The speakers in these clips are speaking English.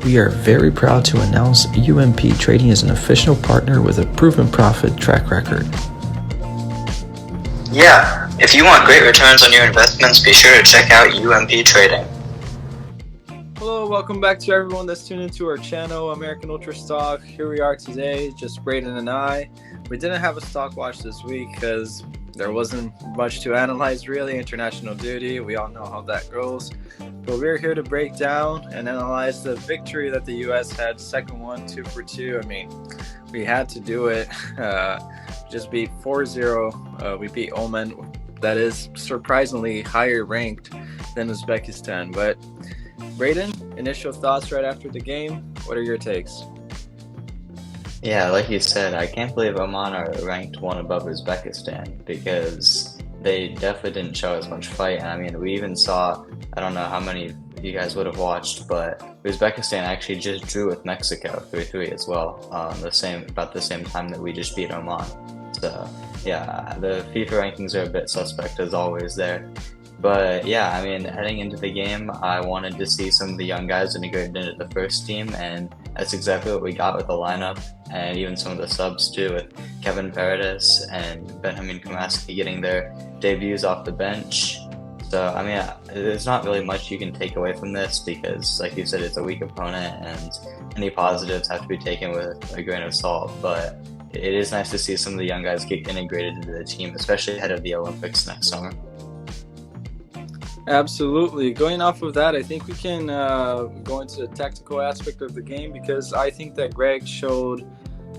We are very proud to announce UMP Trading is an official partner with a proven profit track record. Yeah, if you want great returns on your investments, be sure to check out UMP Trading. Hello, welcome back to everyone that's tuned into our channel, American Ultra Stock. Here we are today, just Braden and I. We didn't have a stock watch this week because there wasn't much to analyze really. International duty, we all know how that goes. But we're here to break down and analyze the victory that the US had, second one, 2 for 2. I mean, we had to do it. Just beat 4-0. We beat Oman. That is surprisingly higher ranked than Uzbekistan. But Braden, initial thoughts right after the game. What are your takes? Yeah, like you said, I can't believe Oman are ranked one above Uzbekistan because they definitely didn't show as much fight. And I mean, we even saw, I don't know how many of you guys would have watched, but Uzbekistan actually just drew with Mexico 3-3 as well, about the same time that we just beat Oman. So yeah, the FIFA rankings are a bit suspect as always there. But yeah, I mean, heading into the game, I wanted to see some of the young guys integrated into the first team, and that's exactly what we got with the lineup, and even some of the subs too, with Kevin Paredes and Benjamin Kamaski getting their debuts off the bench. So, I mean, there's not really much you can take away from this because, like you said, it's a weak opponent, and any positives have to be taken with a grain of salt. But it is nice to see some of the young guys get integrated into the team, especially ahead of the Olympics next summer. Absolutely. Going off of that, I think we can go into the tactical aspect of the game because I think that Greg showed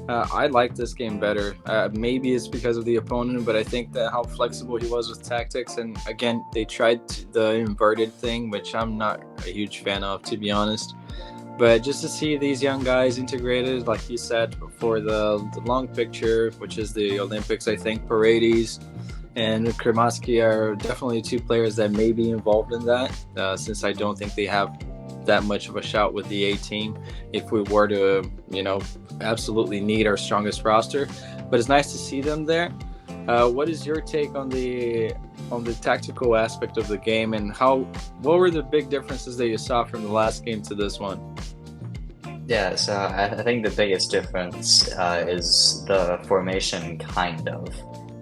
I like this game better. Maybe it's because of the opponent, but I think that how flexible he was with tactics. And again, they tried the inverted thing, which I'm not a huge fan of, to be honest. But just to see these young guys integrated, like you said, for the long picture, which is the Olympics, I think Paredes and Kremaski are definitely two players that may be involved in that, since I don't think they have that much of a shout with the A team if we were to, absolutely need our strongest roster. But it's nice to see them there. What is your take on the tactical aspect of the game, and what were the big differences that you saw from the last game to this one? Yeah, so I think the biggest difference is the formation, kind of.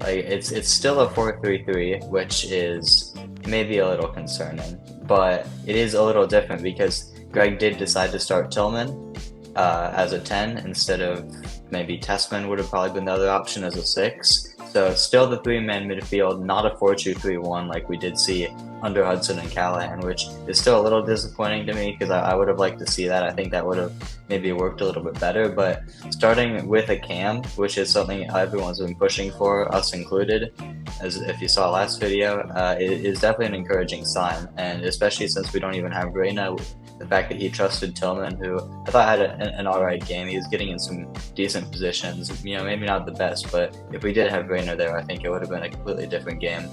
Like it's still a 4-3-3, which is maybe a little concerning, but it is a little different because Greg did decide to start Tillman as a 10 instead of maybe Tessman would have probably been the other option as a 6. So still the 3-man midfield, not a 4-2-3-1 like we did see under Hudson and Callahan, which is still a little disappointing to me because I would have liked to see that. I think that would have maybe worked a little bit better, but starting with a cam, which is something everyone's been pushing for, us included, as if you saw last video, it is definitely an encouraging sign, and especially since we don't even have Reina, the fact that he trusted Tillman, who I thought had an alright game. He was getting in some decent positions, maybe not the best, but if we did have Reina there, I think it would have been a completely different game.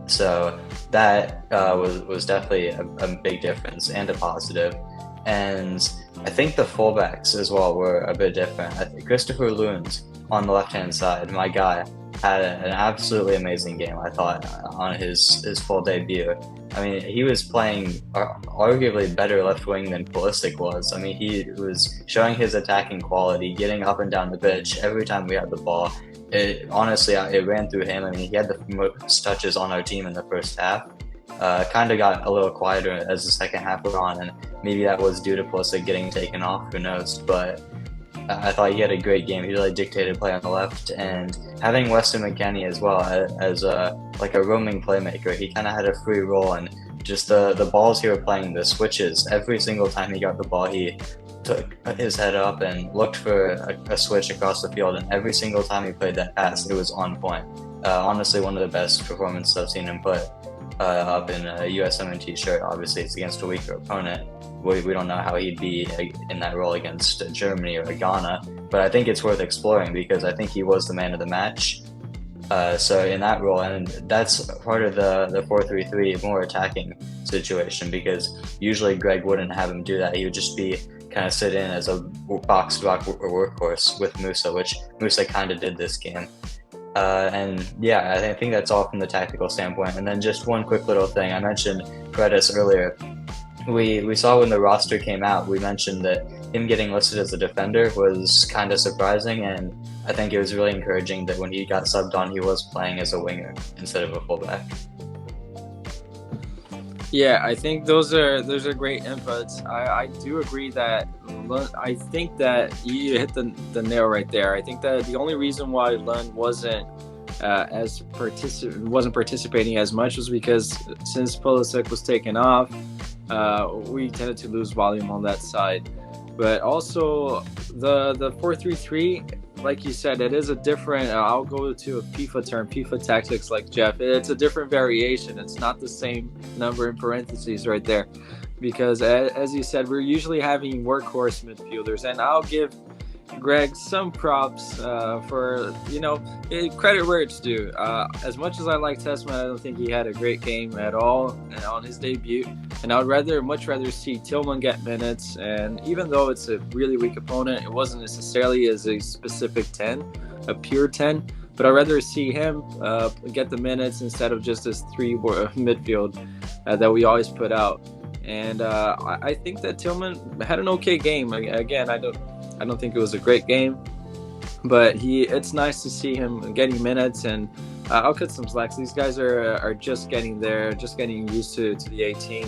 So that was definitely a big difference and a positive. And I think the fullbacks as well were a bit different. I think Christopher Lund on the left-hand side, my guy, had an absolutely amazing game, I thought, on his full debut. I mean, he was playing arguably better left wing than Pulisic was. I mean, he was showing his attacking quality, getting up and down the pitch every time we had the ball. Honestly, it ran through him. I mean, he had the most touches on our team in the first half. Kind of got a little quieter as the second half went on, and maybe that was due to Pulisic getting taken off, who knows, but I thought he had a great game. He really dictated play on the left, and having Weston McKennie as well as like a roaming playmaker, he kind of had a free role, and just the balls he was playing, the switches, every single time he got the ball, he took his head up and looked for a switch across the field, and every single time he played that pass, it was on point. Honestly, one of the best performances I've seen him put up in a USMNT shirt. Obviously, it's against a weaker opponent. We don't know how he'd be in that role against Germany or Ghana, but I think it's worth exploring because I think he was the man of the match. So in that role, and that's part of the 4-3-3 more attacking situation, because usually Greg wouldn't have him do that. He would just be kind of sit in as a box-to-box workhorse with Musa, which Musa kind of did this game. And yeah, I think that's all from the tactical standpoint. And then just one quick little thing. I mentioned Paredes earlier. we saw when the roster came out, we mentioned that him getting listed as a defender was kind of surprising, and I think it was really encouraging that when he got subbed on, he was playing as a winger instead of a fullback. Yeah, I think those are great inputs. I do agree that I think that you hit the nail right there. I think that the only reason why Lund wasn't participating as much was because since Pulisic was taken off, we tended to lose volume on that side. But also the 4-3-3, like you said, it is a different. I'll go to a FIFA term, FIFA tactics, like Jeff. It's a different variation. It's not the same number in parentheses right there, because as you said, we're usually having workhorse midfielders, and I'll give Greg some props for, credit where it's due. As much as I like Tessman, I don't think he had a great game at all on his debut, and I would much rather see Tillman get minutes. And even though it's a really weak opponent, it wasn't necessarily as a specific 10, a pure 10, but I'd rather see him get the minutes instead of just this three midfield that we always put out. And I think that Tillman had an okay game. Again, I don't think it was a great game, but it's nice to see him getting minutes, and I'll cut some slacks. These guys are just getting there, just getting used to the 18.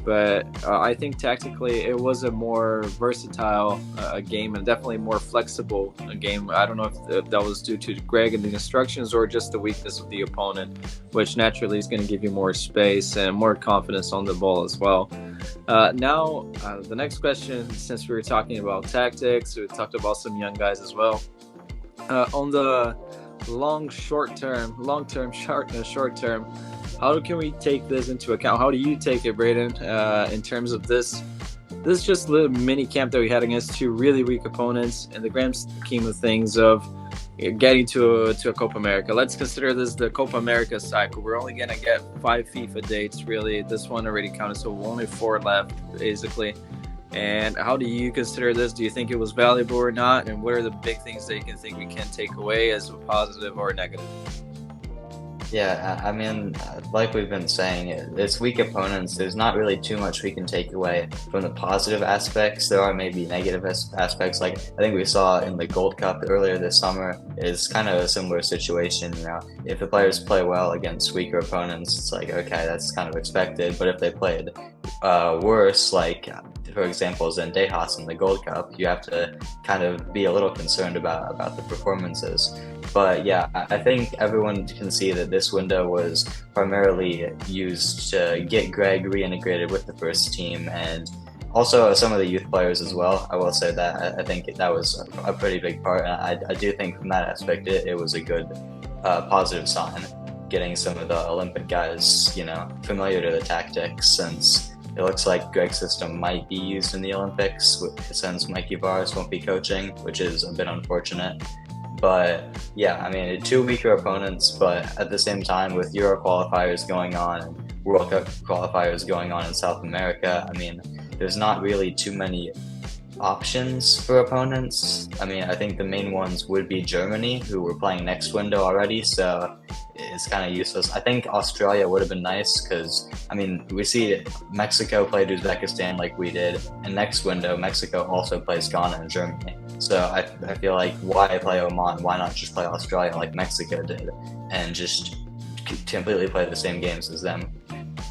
But I think tactically it was a more versatile game, and definitely more flexible game. I don't know if that was due to Greg and the instructions, or just the weakness of the opponent, which naturally is going to give you more space and more confidence on the ball as well. Now, the next question, since we were talking about tactics, we talked about some young guys as well. On the short term, how can we take this into account? How do you take it, Braden, in terms of this just little mini camp that we had against two really weak opponents in the grand scheme of things of getting to a Copa America? Let's consider this the Copa America cycle. We're only going to get 5 FIFA dates, really. This one already counted, so only 4 left, basically. And how do you consider this? Do you think it was valuable or not? And what are the big things that you can think we can take away as a positive or negative? Yeah, I mean, like we've been saying, it's weak opponents. There's not really too much we can take away from the positive aspects. There are maybe negative aspects. Like I think we saw in the Gold Cup earlier this summer, is kind of a similar situation. If the players play well against weaker opponents, it's like, okay, that's kind of expected. But if they played worse, like for example Zendejas in the Gold Cup, you have to kind of be a little concerned about the performances. But yeah, I think everyone can see that this window was primarily used to get Greg reintegrated with the first team, and also some of the youth players as well. I will say that I think that was a pretty big part, and I do think from that aspect it was a good positive sign, getting some of the Olympic guys familiar to the tactics, since it looks like Greg's system might be used in the Olympics since Mikey Barnes won't be coaching, which is a bit unfortunate. But yeah, I mean, 2 weaker opponents, but at the same time, with Euro qualifiers going on, World Cup qualifiers going on in South America, I mean, there's not really too many options for opponents. I mean, I think the main ones would be Germany, who were playing next window already, so it's kind of useless. I think Australia would have been nice, because I mean, we see Mexico played Uzbekistan like we did, and next window Mexico also plays Ghana and Germany. So I feel like, why play Oman? Why not just play Australia like Mexico did, and just completely play the same games as them?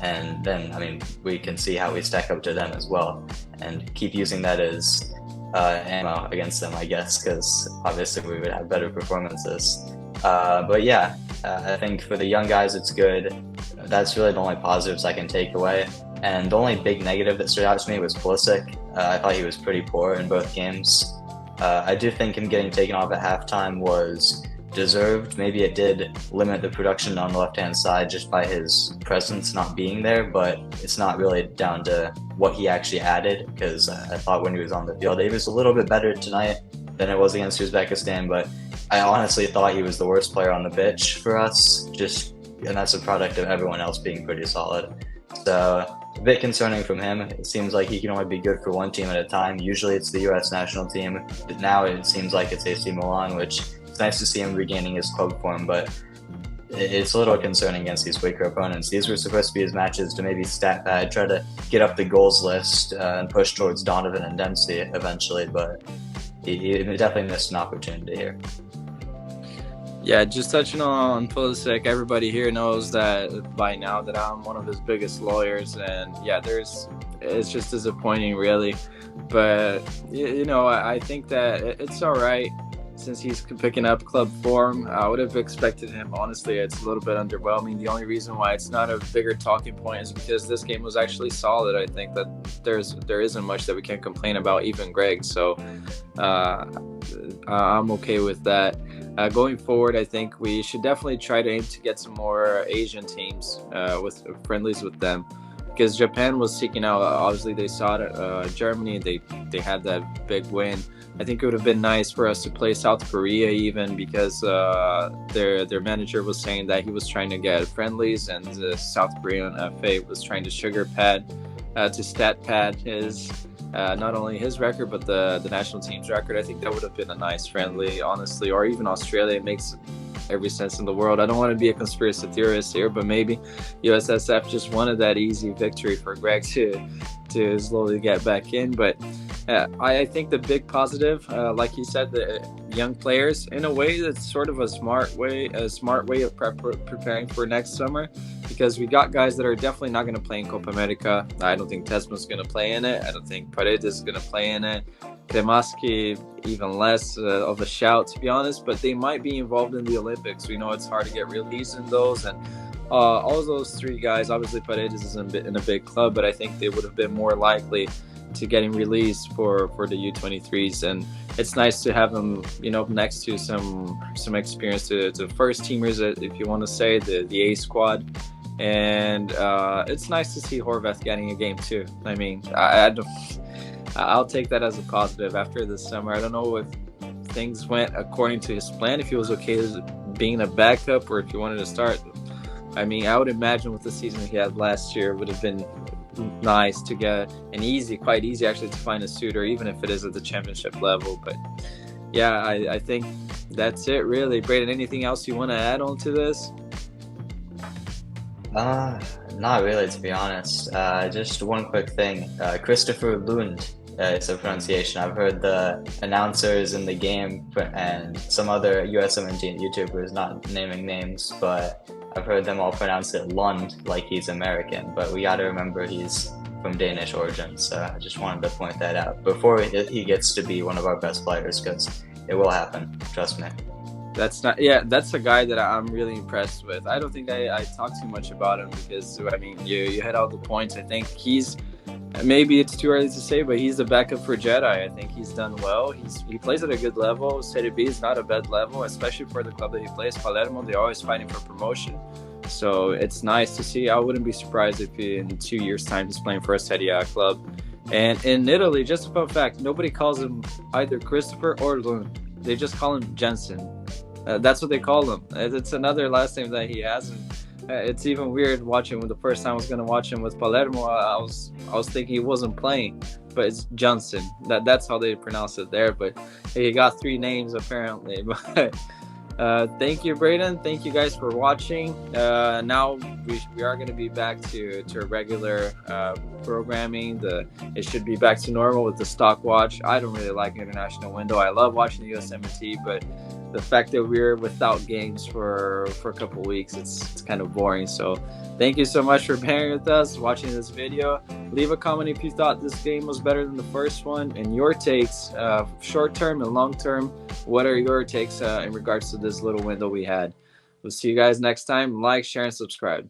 And then, I mean, we can see how we stack up to them as well, and keep using that as ammo against them, I guess, because obviously we would have better performances. But yeah, I think for the young guys, it's good. That's really the only positives I can take away. And the only big negative that stood out to me was Pulisic. I thought he was pretty poor in both games. I do think him getting taken off at halftime was deserved. Maybe it did limit the production on the left-hand side just by his presence not being there, but it's not really down to what he actually added, because I thought when he was on the field, he was a little bit better tonight than it was against Uzbekistan, but I honestly thought he was the worst player on the pitch for us, and that's a product of everyone else being pretty solid. So a bit concerning from him. It seems like he can only be good for one team at a time. Usually it's the US national team, but now it seems like it's AC Milan, which it's nice to see him regaining his club form, but it's a little concerning against these weaker opponents. These were supposed to be his matches to maybe stat pad, try to get up the goals list, and push towards Donovan and Dempsey eventually, but he definitely missed an opportunity here. Yeah, just touching on Pulisic, everybody here knows that by now that I'm one of his biggest lawyers, and yeah, it's just disappointing, really. But I think that it's all right since he's picking up club form. I would have expected him. Honestly, it's a little bit underwhelming. The only reason why it's not a bigger talking point is because this game was actually solid. I think that there isn't much that we can complain about, even Greg. So I'm okay with that. Going forward, I think we should definitely try to aim to get some more Asian teams with friendlies with them, because Japan was seeking out. Obviously, they saw it. Germany, they had that big win. I think it would have been nice for us to play South Korea even, because their manager was saying that he was trying to get friendlies, and the South Korean FA was trying to sugar pad to stat pad his. Not only his record, but the national team's record. I think that would have been a nice friendly, honestly, or even Australia. It makes every sense in the world. I don't want to be a conspiracy theorist here, but maybe USSF just wanted that easy victory for Greg to slowly get back in. But I think the big positive, like he said, the young players, in a way, that's sort of a smart way of preparing for next summer, because we got guys that are definitely not going to play in Copa America. I don't think Tesma's going to play in it. I don't think Paredes is going to play in it. Kremaski, even less of a shout, to be honest, but they might be involved in the Olympics. We know it's hard to get released in those, and all of those three guys, obviously Paredes is in a big club, but I think they would have been more likely to getting released for the U23s, and it's nice to have them, next to some experience to first teamers, if you want to say, the A squad. And it's nice to see Horvath getting a game too. I mean, I'll take that as a positive after this summer. I don't know if things went according to his plan, if he was okay with being a backup or if he wanted to start. I mean, I would imagine with the season he had last year, it would have been nice to get quite easy actually, to find a suitor, even if it is at the championship level. But yeah, I think that's it really. Braden, anything else you want to add on to this? Not really, to be honest. Just one quick thing. Christopher Lund is the pronunciation. I've heard the announcers in the game and some other USMNT YouTubers, not naming names, but I've heard them all pronounce it Lund like he's American. But we got to remember he's from Danish origin, so I just wanted to point that out before he gets to be one of our best players, because it will happen. Trust me. That's a guy that I'm really impressed with. I don't think I talk too much about him, because I mean, you hit all the points. I think maybe it's too early to say, but he's the backup for Jedi. I think he's done well. He plays at a good level. Serie B is not a bad level, especially for the club that he plays, Palermo. They're always fighting for promotion, so it's nice to see. I wouldn't be surprised if in 2 years' time he's playing for a Serie A club. And in Italy, just a fun fact, nobody calls him either Christopher or Lund. They just call him Jensen. That's what they call him. It's another last name that he has, and it's even weird watching. When the first time I was going to watch him with Palermo, I was thinking he wasn't playing, but it's Johnson. That's how they pronounce it there. But he got three names apparently. But thank you, Braden. Thank you guys for watching. Now we are going to be back to regular programming. It should be back to normal with the stock watch. I don't really like international window. I love watching the USMNT, but the fact that we're without games for a couple weeks, it's kind of boring. So thank you so much for bearing with us, watching this video. Leave a comment if you thought this game was better than the first one, and your takes, short term and long term. What are your takes in regards to this little window we had? We'll see you guys next time. Like, share, and subscribe.